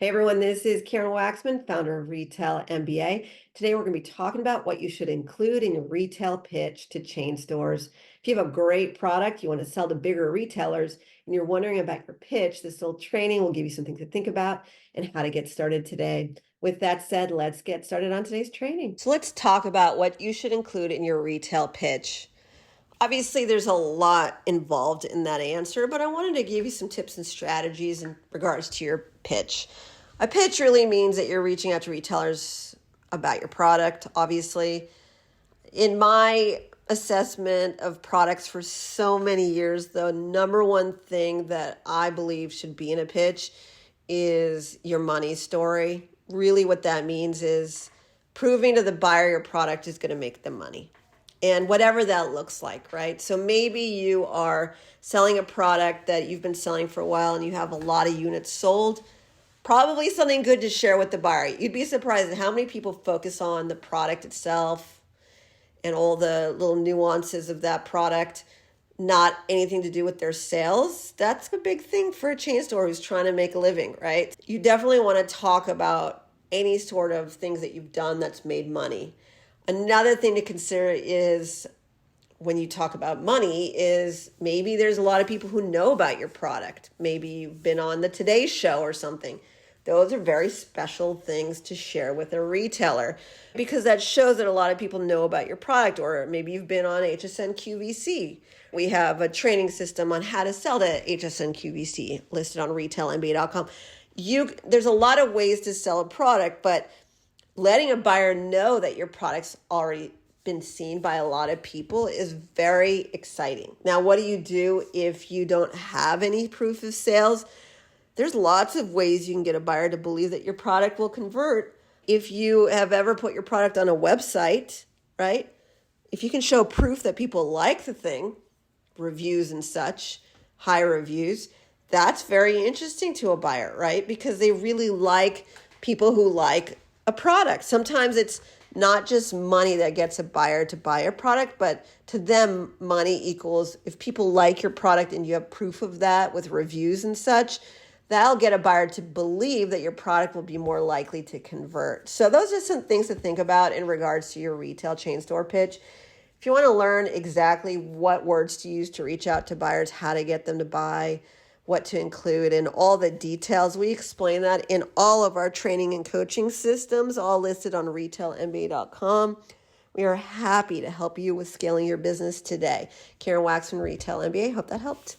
Hey everyone, this is Karen Waksman, founder of Retail MBA. Today we're going to be talking about what you should include in your retail pitch to chain stores. If you have a great product you want to sell to bigger retailers and you're wondering about your pitch, this little training will give you something to think about and how to get started today. With that said, let's get started on today's training. So let's talk about what you should include in your retail pitch. Obviously, there's a lot involved in that answer, but I wanted to give you some tips and strategies in regards to your pitch. A pitch really means that you're reaching out to retailers about your product, obviously. In my assessment of products for so many years, the number one thing that I believe should be in a pitch is your money story. Really what that means is proving to the buyer your product is going to make them money. And whatever that looks like, right? So maybe you are selling a product that you've been selling for a while and you have a lot of units sold. Probably something good to share with the buyer. You'd be surprised at how many people focus on the product itself and all the little nuances of that product, not anything to do with their sales. That's a big thing for a chain store who's trying to make a living, right? You definitely want to talk about any sort of things that you've done that's made money. Another thing to consider is when you talk about money is maybe there's a lot of people who know about your product. Maybe you've been on the Today Show or something. Those are very special things to share with a retailer because that shows that a lot of people know about your product, or maybe you've been on HSN QVC. We have a training system on how to sell to HSN QVC listed on retailmba.com. There's a lot of ways to sell a product, but letting a buyer know that your product's already been seen by a lot of people is very exciting. Now, what do you do if you don't have any proof of sales? There's lots of ways you can get a buyer to believe that your product will convert. If you have ever put your product on a website, right? If you can show proof that people like the thing, reviews and such, high reviews, that's very interesting to a buyer, right? Because they really like people who like a product. Sometimes it's not just money that gets a buyer to buy a product, but to them, money equals if people like your product and you have proof of that with reviews and such, that'll get a buyer to believe that your product will be more likely to convert. So those are some things to think about in regards to your retail chain store pitch. If you want to learn exactly what words to use to reach out to buyers, how to get them to buy, what to include, and all the details, we explain that in all of our training and coaching systems, all listed on retailmba.com. We are happy to help you with scaling your business today. Karen Waksman, Retail MBA. Hope that helped.